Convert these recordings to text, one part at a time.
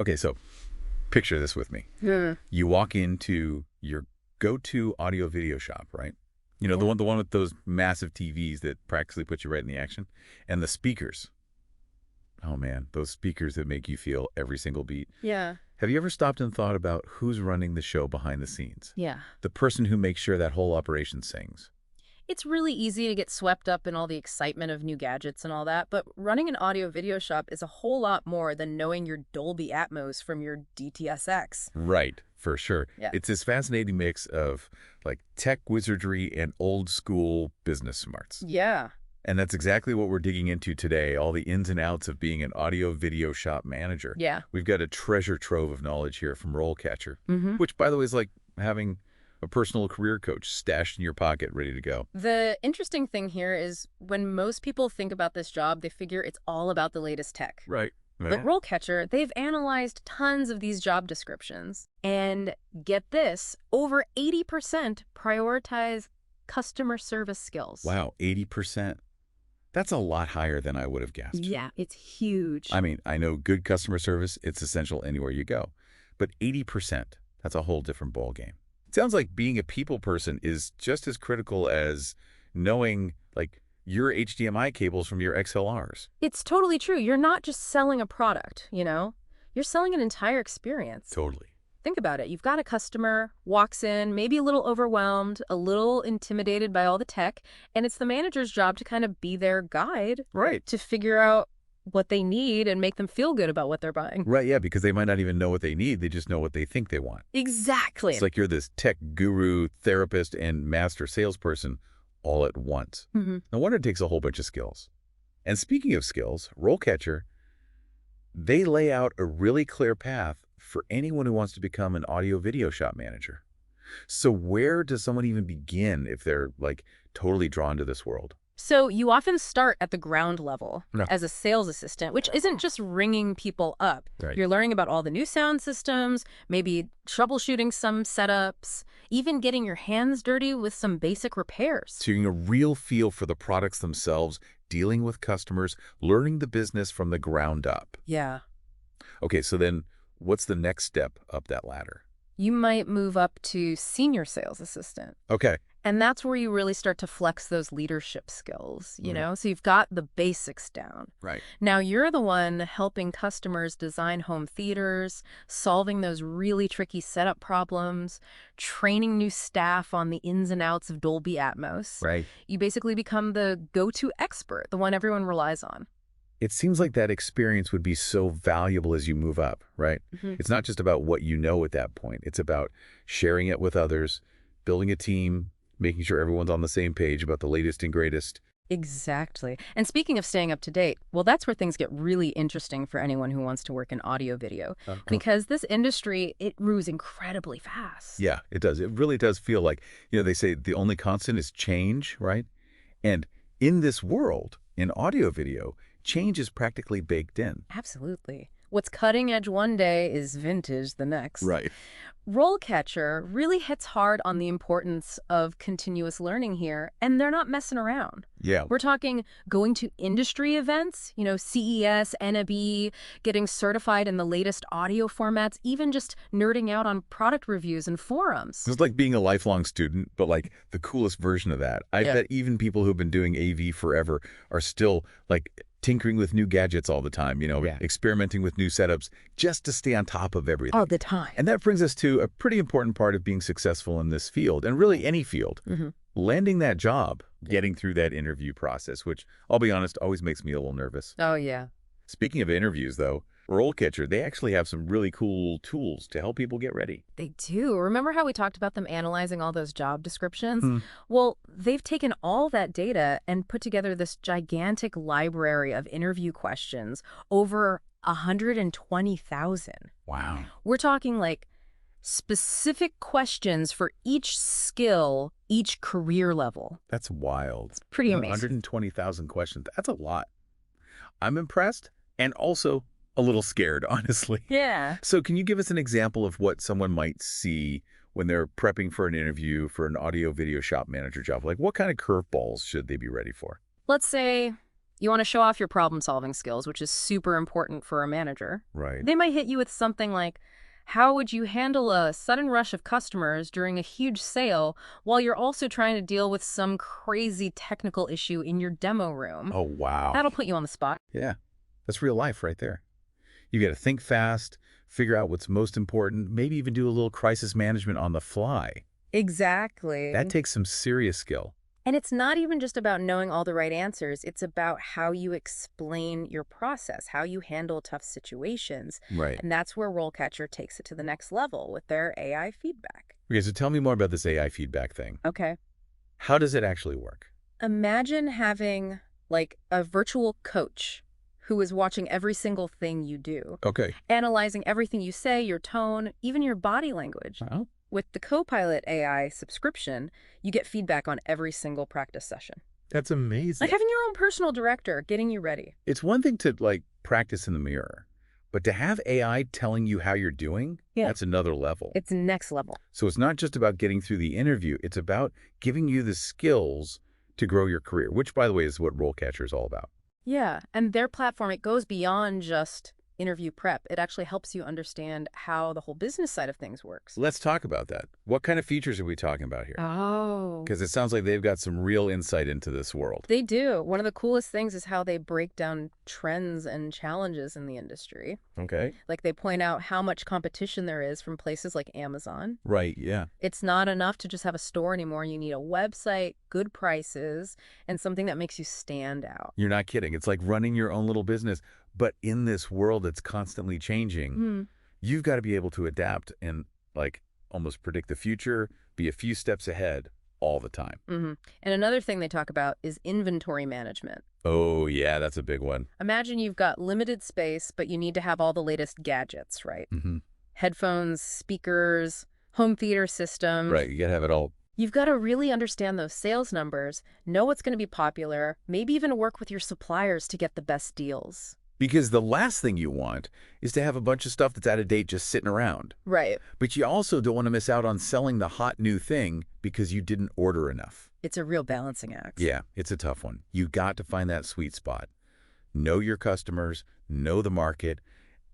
Okay, so picture this with me. Hmm. You walk into your go-to audio video shop, right? You know, Yeah. the one with those massive TVs that practically put you right in the action. And the speakers. Oh man, those speakers that make you feel every single beat. Yeah. Have you ever stopped and thought about who's running the show behind the scenes? Yeah. The person who makes sure that whole operation sings. It's really easy to get swept up in all the excitement of new gadgets and all that, but running an audio video shop is a whole lot more than knowing your Dolby Atmos from your DTSX. Right, for sure. Yeah. It's this fascinating mix of like tech wizardry and old school business smarts. Yeah. And that's exactly what we're digging into today, all the ins and outs of being an audio video shop manager. Yeah. We've got a treasure trove of knowledge here from RoleCatcher, Mm-hmm. which, by the way, is like having a personal career coach stashed in your pocket, ready to go. The interesting thing here is when most people think about this job, they figure it's all about the latest tech. Right. But RoleCatcher, they've analyzed tons of these job descriptions. And get this, over 80% prioritize customer service skills. Wow, 80%. That's a lot higher than I would have guessed. Yeah, it's huge. I mean, I know good customer service, it's essential anywhere you go. But 80%, that's a whole different ballgame. It sounds like being a people person is just as critical as knowing, like, your HDMI cables from your XLRs. It's totally true. You're not just selling a product, you know? You're selling an entire experience. Totally. Think about it. You've got a customer, walks in, maybe a little overwhelmed, a little intimidated by all the tech, and it's the manager's job to kind of be their guide. Right. To figure out what they need and make them feel good about what they're buying. Right, yeah, because they might not even know what they need. They just know what they think they want. Exactly. It's like you're this tech guru, therapist, and master salesperson all at once. Mm-hmm. No wonder it takes a whole bunch of skills. And speaking of skills, RoleCatcher, they lay out a really clear path for anyone who wants to become an audio video shop manager. So where does someone even begin if they're like totally drawn to this world? So you often start at the ground level Yeah. as a sales assistant, which isn't just ringing people up. Right. You're learning about all the new sound systems, maybe troubleshooting some setups, even getting your hands dirty with some basic repairs. So you're getting a real feel for the products themselves, dealing with customers, learning the business from the ground up. Yeah. Okay, so then what's the next step up that ladder? You might move up to senior sales assistant. Okay. And that's where you really start to flex those leadership skills, you Mhm. know? So you've got the basics down. Right. Now you're the one helping customers design home theaters, solving those really tricky setup problems, training new staff on the ins and outs of Dolby Atmos. Right. You basically become the go-to expert, the one everyone relies on. It seems like that experience would be so valuable as you move up, right? Mhm. It's not just about what you know at that point. It's about sharing it with others, building a team, making sure everyone's on the same page about the latest and greatest. Exactly. And speaking of staying up to date, well, that's where things get really interesting for anyone who wants to work in audio video. Because this industry, it moves incredibly fast. Yeah, it does. It really does feel like, they say the only constant is change, right? And in this world, in audio video, change is practically baked in. Absolutely. What's cutting edge one day is vintage the next. Right. RoleCatcher really hits hard on the importance of continuous learning here, and they're not messing around. Yeah. We're talking going to industry events, CES, NAB, getting certified in the latest audio formats, even just nerding out on product reviews and forums. It's like being a lifelong student, but like the coolest version of that. I bet even people who've been doing AV forever are still like tinkering with new gadgets all the time, experimenting with new setups just to stay on top of everything. All the time. And that brings us to a pretty important part of being successful in this field, and really any field. Mm-hmm. Landing that job, getting through that interview process, which I'll be honest, always makes me a little nervous. Oh, yeah. Speaking of interviews, though, RoleCatcher, they actually have some really cool tools to help people get ready. They do. Remember how we talked about them analyzing all those job descriptions? Hmm. Well, they've taken all that data and put together this gigantic library of interview questions, over 120,000. Wow. We're talking like specific questions for each skill, each career level. That's wild. Pretty amazing. 120,000 questions. That's a lot. I'm impressed and also a little scared, honestly. Yeah. So can you give us an example of what someone might see when they're prepping for an interview for an audio video shop manager job? Like what kind of curveballs should they be ready for? Let's say You want to show off your problem-solving skills, which is super important for a manager. Right. They might hit you with something like, how would you handle a sudden rush of customers during a huge sale while you're also trying to deal with some crazy technical issue in your demo room? Oh, wow. That'll put you on the spot. Yeah, that's real life right there. You got to think fast, figure out what's most important, maybe even do a little crisis management on the fly. Exactly. That takes some serious skill. And it's not even just about knowing all the right answers. It's about how you explain your process, how you handle tough situations. Right. And that's where RoleCatcher takes it to the next level with their AI feedback. Okay, so tell me more about this AI feedback thing. Okay. How does it actually work? Imagine having like a virtual coach who is watching every single thing you do, Okay. analyzing everything you say, your tone, even your body language. Oh. With the Copilot AI subscription, you get feedback on every single practice session. That's amazing. Like having your own personal director getting you ready. It's one thing to, like, practice in the mirror, but to have AI telling you how you're doing, that's another level. It's next level. So it's not just about getting through the interview. It's about giving you the skills to grow your career, which, by the way, is what RoleCatcher is all about. Yeah, and their platform, it goes beyond just interview prep. It actually helps you understand how the whole business side of things works. Let's talk about that. What kind of features are we talking about here? Oh. Because it sounds like they've got some real insight into this world. They do. One of the coolest things is how they break down trends and challenges in the industry. Okay. Like they point out how much competition there is from places like Amazon. Right, yeah. It's not enough to just have a store anymore. You need a website, good prices, and something that makes you stand out. You're not kidding. It's like running your own little business. But in this world that's constantly changing, you've got to be able to adapt and, like, almost predict the future, be a few steps ahead all the time. And another thing they talk about is inventory management. Oh, yeah, that's a big one. Imagine you've got limited space, but you need to have all the latest gadgets, right? Headphones, speakers, home theater systems. Right, you got to have it all. You've got to really understand those sales numbers, know what's going to be popular, maybe even work with your suppliers to get the best deals. Because the last thing you want is to have a bunch of stuff that's out of date just sitting around. Right. But you also don't want to miss out on selling the hot new thing because you didn't order enough. It's a real balancing act. Yeah, it's a tough one. You got to find that sweet spot. Know your customers, know the market,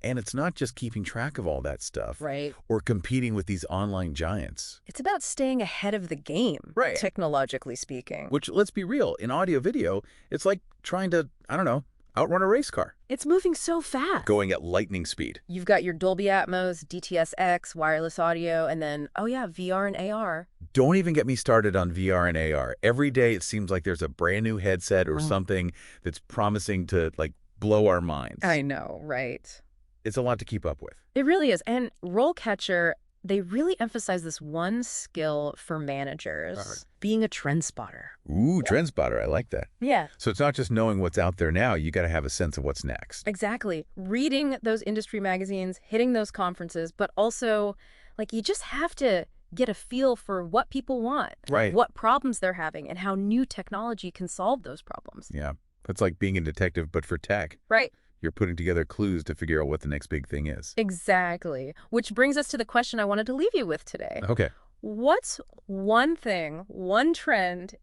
and it's not just keeping track of all that stuff. Right. Or competing with these online giants. It's about staying ahead of the game, Right. technologically speaking. Which, let's be real, in audio video, it's like trying to, I don't know, outrun a race car. It's moving so fast. Going at lightning speed. You've got your Dolby Atmos, DTS:X, wireless audio, and then, oh yeah, VR and AR. Don't even get me started on VR and AR. Every day it seems like there's a brand new headset or something that's promising to, like, blow our minds. I know, right? It's a lot to keep up with. It really is. And RoleCatcher, they really emphasize this one skill for managers, being a trend spotter. Ooh, trend spotter. I like that. Yeah. So it's not just knowing what's out there now. You got to have a sense of what's next. Exactly. Reading those industry magazines, hitting those conferences, but also, like, you just have to get a feel for what people want, Right. what problems they're having, and how new technology can solve those problems. Yeah. It's like being a detective, but for tech. Right. You're putting together clues to figure out what the next big thing is. Exactly. Which brings us to the question I wanted to leave you with today. Okay. What's one thing, one trend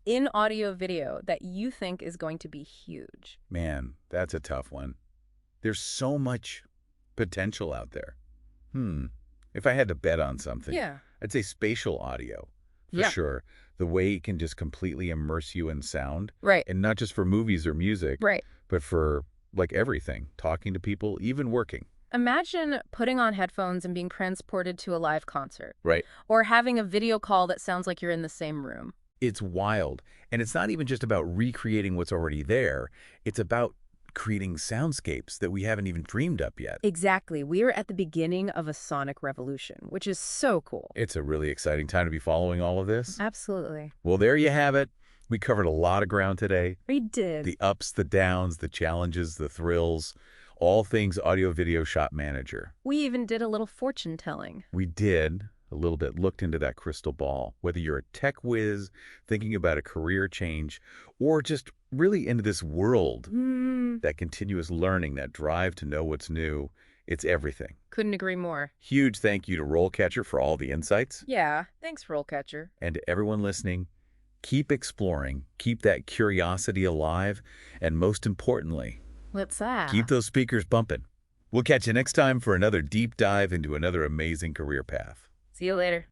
in audio video that you think is going to be huge? Man, that's a tough one. There's so much potential out there. If I had to bet on something, I'd say spatial audio, for sure. The way it can just completely immerse you in sound. Right. And not just for movies or music, Right. but for, like, everything. Talking to people, even working. Imagine putting on headphones and being transported to a live concert. Right. Or having a video call that sounds like you're in the same room. It's wild. And it's not even just about recreating what's already there. It's about creating soundscapes that we haven't even dreamed up yet. Exactly. We are at the beginning of a sonic revolution, which is so cool. It's a really exciting time to be following all of this. Absolutely. Well, there you have it. We covered a lot of ground today. We did. The ups, the downs, the challenges, the thrills, all things audio video shop manager. We even did a little fortune telling. We did a little bit, looked into that crystal ball, whether you're a tech whiz thinking about a career change or just really into this world, that continuous learning, that drive to know what's new. It's everything. Couldn't agree more. Huge thank you to RoleCatcher for all the insights. Yeah. Thanks, RoleCatcher. And to everyone listening, Keep exploring, keep that curiosity alive, and most importantly, What's keep that? those speakers bumping. We'll catch you next time for another deep dive into another amazing career path. See you later.